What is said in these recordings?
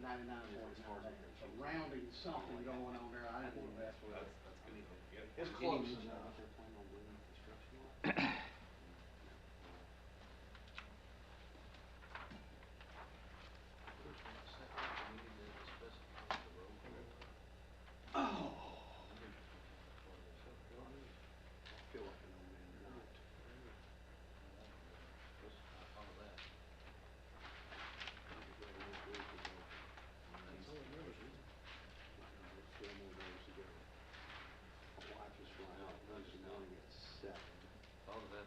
99.9 acres. So rounding something going on there, I didn't want to mess with it. It's close enough. Oh. I feel like an old man tonight.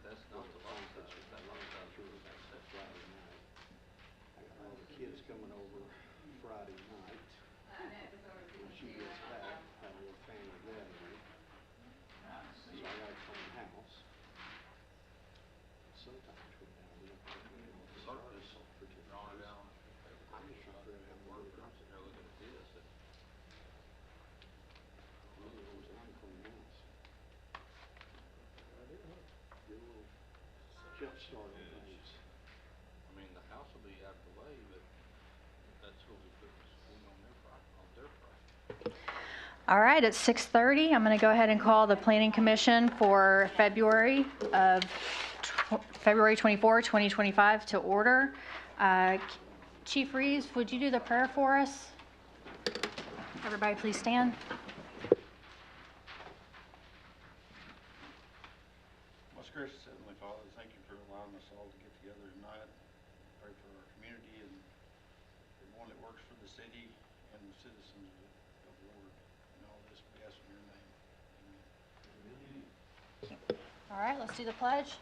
That's not the long side, that long side is Friday night. I got all the kids coming over Friday night. When she gets back, have a little family gathering. So I gotta clean the house. Sometimes go down, we don't have to start this for 2 hours. I'm just trying to figure out how to do it. Really, it was one clean house. Get a little jump start on things. I mean, the house will be out of the way, but that's what we put on their property. All right, it's 6:30. I'm going to go ahead and call the Planning Commission for February 24, 2025 to order. Chief Reeves, would you do the prayer for us? Everybody please stand. Most gracious Heavenly Father, thank you for allowing us all to get together tonight. Pray for our community and the one that works for the city and the citizens of Ward. And all this we ask in your name. Amen. All right, let's do the pledge.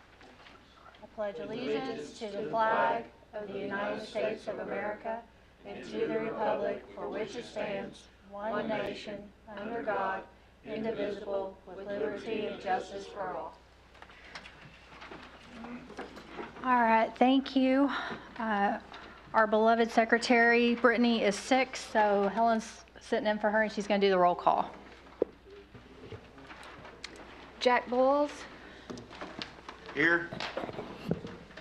I pledge allegiance to the flag of the United States of America and to the republic for which it stands, one nation, under God, indivisible, with liberty and justice for all. All right, thank you. Our beloved secretary, Brittany, is sick, so Helen's sitting in for her, and she's going to do the roll call. Jack Boyles. Here.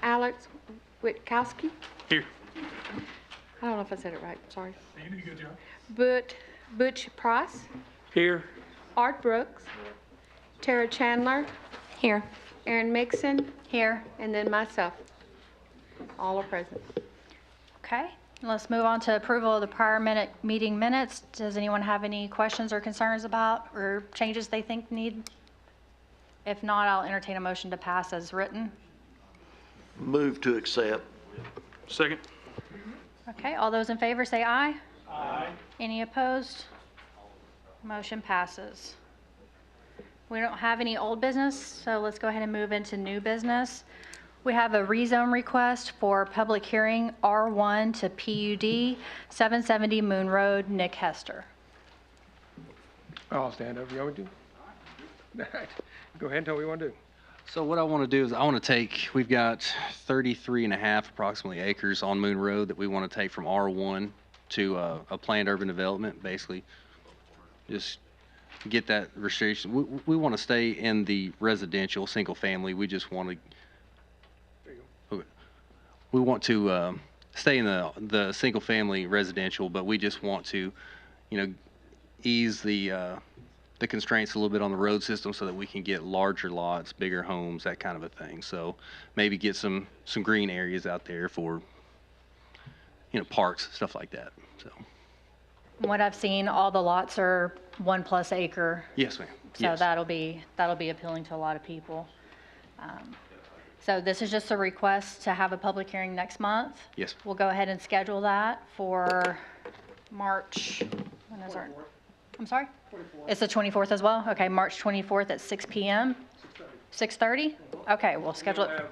Alex Witkowski. Here. I don't know if I said it right, sorry. You did a good job. Butch Price. Here. Art Brooks. Tara Chandler. Here. Aaron Mixon. Here. And then myself. All are present. Okay, let's move on to approval of the prior meeting minutes. Does anyone have any questions or concerns about or changes they think need? If not, I'll entertain a motion to pass as written. Move to accept. Second. Okay, all those in favor say aye. Aye. Any opposed? Motion passes. We don't have any old business, so let's go ahead and move into new business. We have a rezone request for public hearing R1 to PUD, 770 Moon Road, Nick Hester. I'll stand up. You want me to? All right. Go ahead and tell me what you want to do. So what I want to do is I want to take, we've got 33 and a half approximately acres on Moon Road that we want to take from R1 to a planned urban development, basically. Just get that restriction. We want to stay in the residential, single family. We just want to, we want to stay in the single family residential, but we just want to, ease the constraints a little bit on the road system so that we can get larger lots, bigger homes, that kind of a thing. So maybe get some green areas out there for, parks, stuff like that. So. What I've seen, all the lots are 1+ acre. Yes, ma'am. So Yes. that'll be appealing to a lot of people. So this is just a request to have a public hearing next month. Yes. We'll go ahead and schedule that for March, when is our, I'm sorry? 24th. It's the 24th as well? Okay, March 24th at 6 p.m.? 6:30? Okay, we'll schedule it.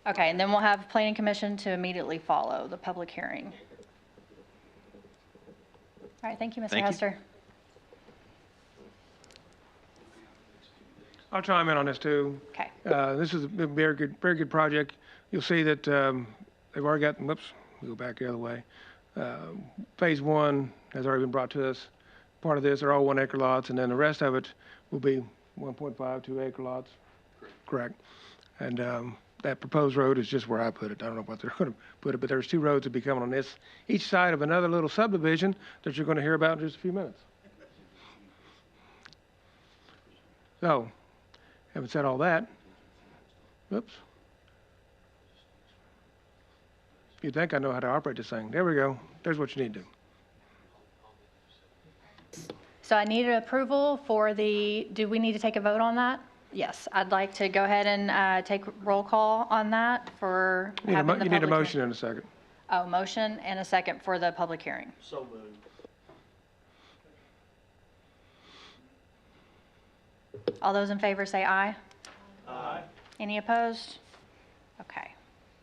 Okay, and then we'll have Planning Commission to immediately follow the public hearing. All right, thank you, Mr. Thank you. Hester. I'll chime in on this too. Okay. This is a very good project. You'll see that they've already got, whoops, we'll go back the other way. Phase 1 has already been brought to us. Part of this are all 1 acre lots, and then the rest of it will be 1.5, 2 acre lots. Correct. And that proposed road is just where I put it. I don't know what they're gonna put it, but there's 2 roads that be coming on this, each side of another little subdivision that you're gonna hear about in just a few minutes. So, having said all that, oops. You'd think I know how to operate this thing. There we go. There's what you need to do. So I needed approval for do we need to take a vote on that? Yes, I'd like to go ahead and take roll call on that for You need a having mo- the you need a public hearing. motion in a second. Oh, motion and a second for the public hearing. So moved. All those in favor say aye. Aye. Any opposed? Okay,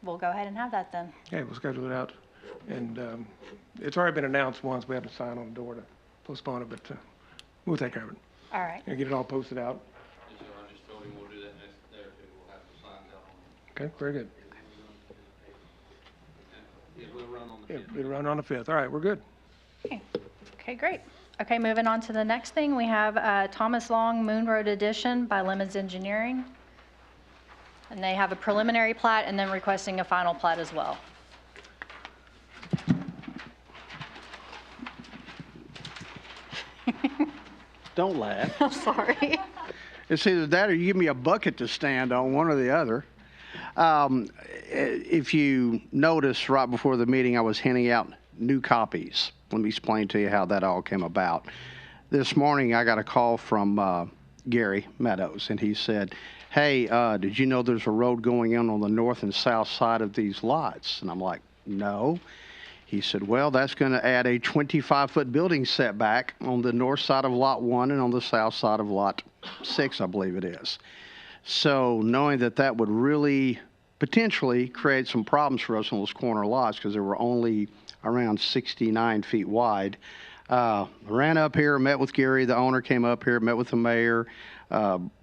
we'll go ahead and have that then. Okay, we'll schedule it out. And it's already been announced once. We have to sign on the door to postpone it, but we'll take care of it. All right, And get it all posted out. So I just told him we'll do that next day or two, we'll have to sign that on. Okay, very good. It will run on the Yeah, 5th. it'll run on the 5th. All right, we're good. okay, great. Okay, moving on to the next thing, we have Thomas Long Moon Road Edition by Lemons Engineering. And they have a preliminary plat and then requesting a final plat as well. Don't laugh. I'm sorry. It's either that or you give me a bucket to stand on, one or the other. If you notice, right before the meeting, I was handing out new copies. Let me explain to you how that all came about. This morning, I got a call from Gary Meadows, and he said, hey, did you know there's a road going in on the north and south side of these lots? And I'm like, no. He said, well, that's going to add a 25-foot building setback on the north side of Lot 1 and on the south side of Lot 6, I believe it is. So knowing that that would really potentially create some problems for us on those corner lots because they were only around 69 feet wide, ran up here, met with Gary, the owner came up here, met with the mayor.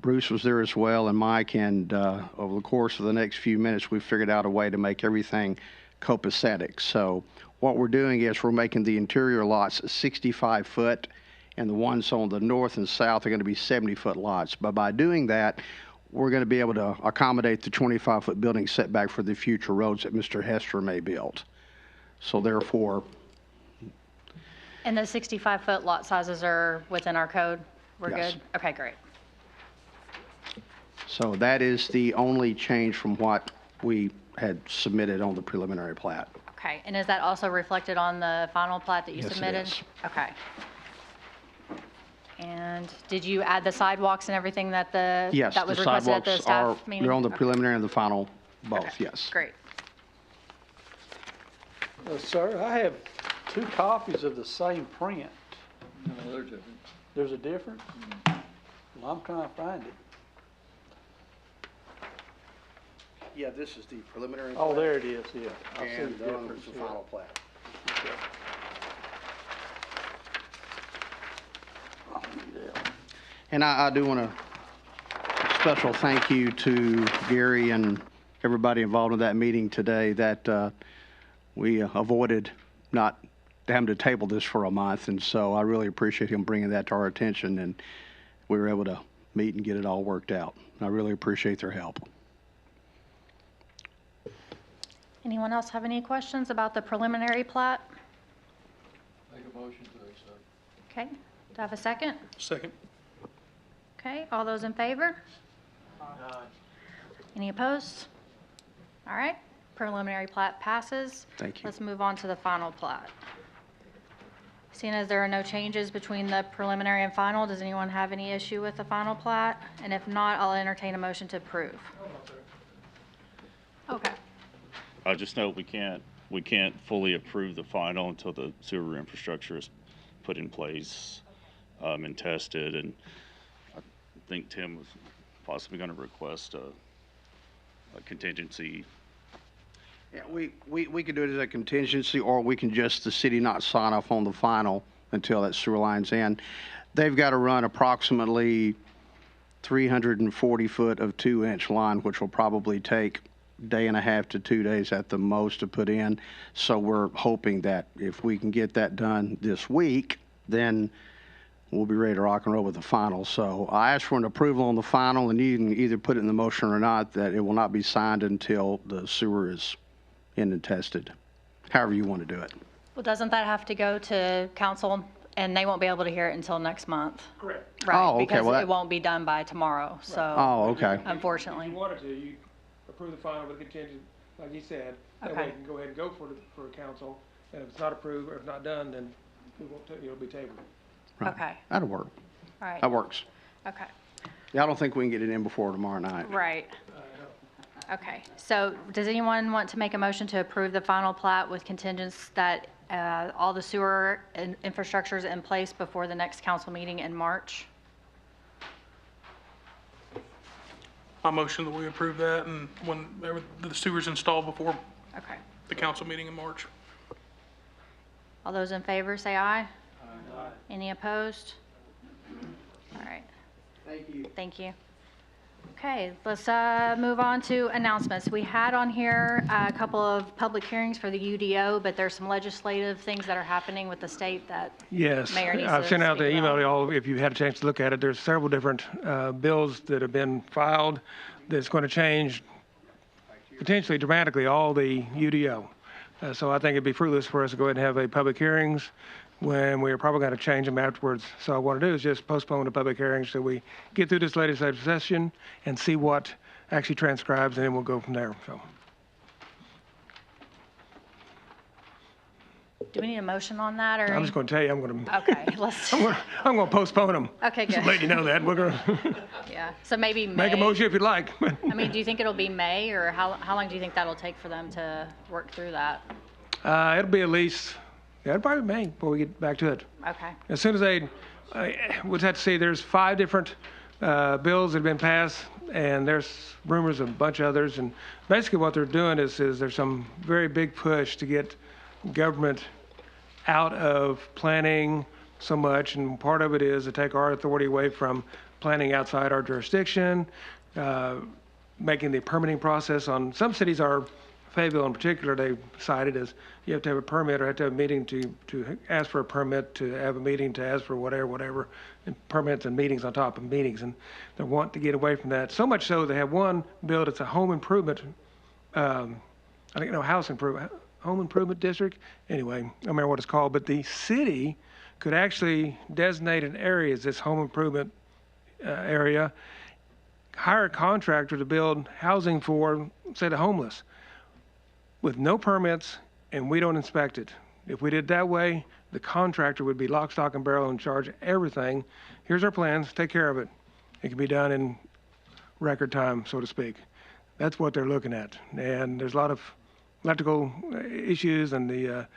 Bruce was there as well, and Mike, and over the course of the next few minutes, we figured out a way to make everything copacetic. So what we're doing is we're making the interior lots 65 foot, and the ones on the north and south are going to be 70-foot lots. But by doing that, we're going to be able to accommodate the 25-foot building setback for the future roads that Mr. Hester may build. So therefore, And the 65-foot lot sizes are within our code? We're Yes. good? Okay, great. so that is the only change from what we had submitted on the preliminary plat. Okay, and is that also reflected on the final plat that you Yes, it submitted? is. Okay. And did you add the sidewalks and everything that Yes, that was the requested at the sidewalks are, staff meeting? they're on the Okay. preliminary and the final both, Okay, yes. Great. Sir, I have 2 copies of the same print. No, they're different. There's a difference? Well, I'm trying to find it. Yeah, this is the preliminary. Oh, there it is, yeah. I see the And difference. the yeah. final plat. Okay. Oh, yeah. And I do want to special thank you to Gary and everybody involved in that meeting today that we avoided not having to table this for a month. And so I really appreciate him bringing that to our attention, and we were able to meet and get it all worked out. I really appreciate their help. Anyone else have any questions about the preliminary plat? Make a motion to accept. Okay, do I have a second? Second. Okay, all those in favor? Any opposed? All right, preliminary plat passes. Thank you. Let's move on to the final plat. Seeing as there are no changes between the preliminary and final, does anyone have any issue with the final plat? And if not, I'll entertain a motion to approve. Okay, I just know we can't fully approve the final until the sewer infrastructure is put in place, and tested, and I think Tim was possibly gonna request a contingency. Yeah, we could do it as a contingency, or we can just, the city not sign off on the final until that sewer line's in. They've got to run approximately 340 foot of 2-inch line, which will probably take a day and a half to 2 days at the most to put in. So we're hoping that if we can get that done this week, then we'll be ready to rock and roll with the final. So I asked for an approval on the final, and you can either put it in the motion or not, that it will not be signed until the sewer is in and tested, however you want to do it. Well, doesn't that have to go to council, and they won't be able to hear it until next month? Correct. Right, Oh, okay, because well, it won't be done by tomorrow, so Oh, okay. unfortunately. If you wanted to, you approve the final with contingent, like you said. That way Okay. you can go ahead and go for council, and if it's not approved or if not done, then we won't, it'll be tabled. Right. Okay, That'll work. all right, That works. okay, Yeah, I don't think we can get it in before tomorrow night. right. Okay, so does anyone want to make a motion to approve the final plat with contingents that all the sewer and infrastructure is in place before the next council meeting in March? I motion that we approve that and whenever the sewer's installed before Okay. the council meeting in March. All those in favor, say aye. Aye. Any opposed? All right. Thank you. Thank you. Okay, let's move on to announcements. We had on here a couple of public hearings for the UDO, but there's some legislative things that are happening with the state that Yes, Mayor needs I've to sent out the speak email about. to all, if you had a chance to look at it. There's several different bills that have been filed that's going to change potentially dramatically all the UDO. So I think it'd be fruitless for us to go ahead and have a public hearings when we're probably going to change them afterwards. So what I want to do is just postpone the public hearings so we get through this legislative session and see what actually transcribes, and then we'll go from there. So Do we need a motion on that, or? I'm just going to tell you, I'm going to. Okay, let's, I'm going to postpone them. Okay, Just good. let you know that. We're going to yeah, so maybe May? make a motion if you'd like. I mean, do you think it'll be May, or how long do you think that'll take for them to work through that? It'll be at least, yeah, it'll probably be May before we get back to it. Okay, As soon as we'll have to see, there's 5 different bills that have been passed, and there's rumors of a bunch of others. And basically what they're doing is there's some very big push to get government out of planning so much, and part of it is to take our authority away from planning outside our jurisdiction, making the permitting process on, some cities are, Fayetteville in particular, they cited as you have to have a permit or have to have a meeting to ask for a permit, to have a meeting to ask for whatever, and permits and meetings on top of meetings. And they want to get away from that. So much so they have one bill that's a home improvement, I think, no, home improvement district. Anyway, I don't remember what it's called, but the city could actually designate an area as this home improvement area, hire a contractor to build housing for, say, the homeless, with no permits, and we don't inspect it. If we did that way, the contractor would be lock, stock, and barrel and charge everything. Here's our plans, take care of it. It can be done in record time, so to speak. That's what they're looking at. And there's a lot of electrical issues, and the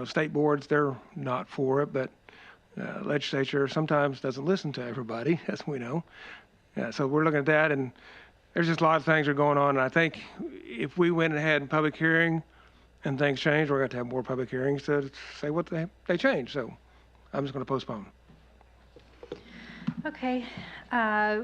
state boards, they're not for it, but legislature sometimes doesn't listen to everybody, as we know. So we're looking at that, and there's just a lot of things that are going on. And I think if we went ahead in public hearing and things changed, we're going to have more public hearings to say what they changed. So I'm just going to postpone. okay.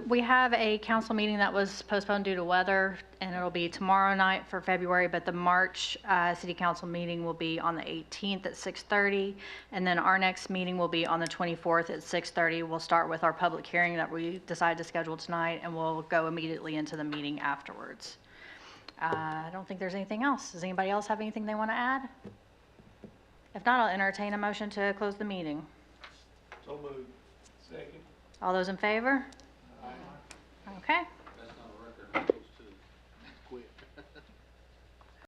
We have a council meeting that was postponed due to weather, and it'll be tomorrow night for February, but the March city council meeting will be on the 18th at 6:30, and then our next meeting will be on the 24th at 6:30. We'll start with our public hearing that we decided to schedule tonight, and we'll go immediately into the meeting afterwards. I don't think there's anything else. Does anybody else have anything they want to add? If not, I'll entertain a motion to close the meeting. So moved. Second. All those in favor? Okay.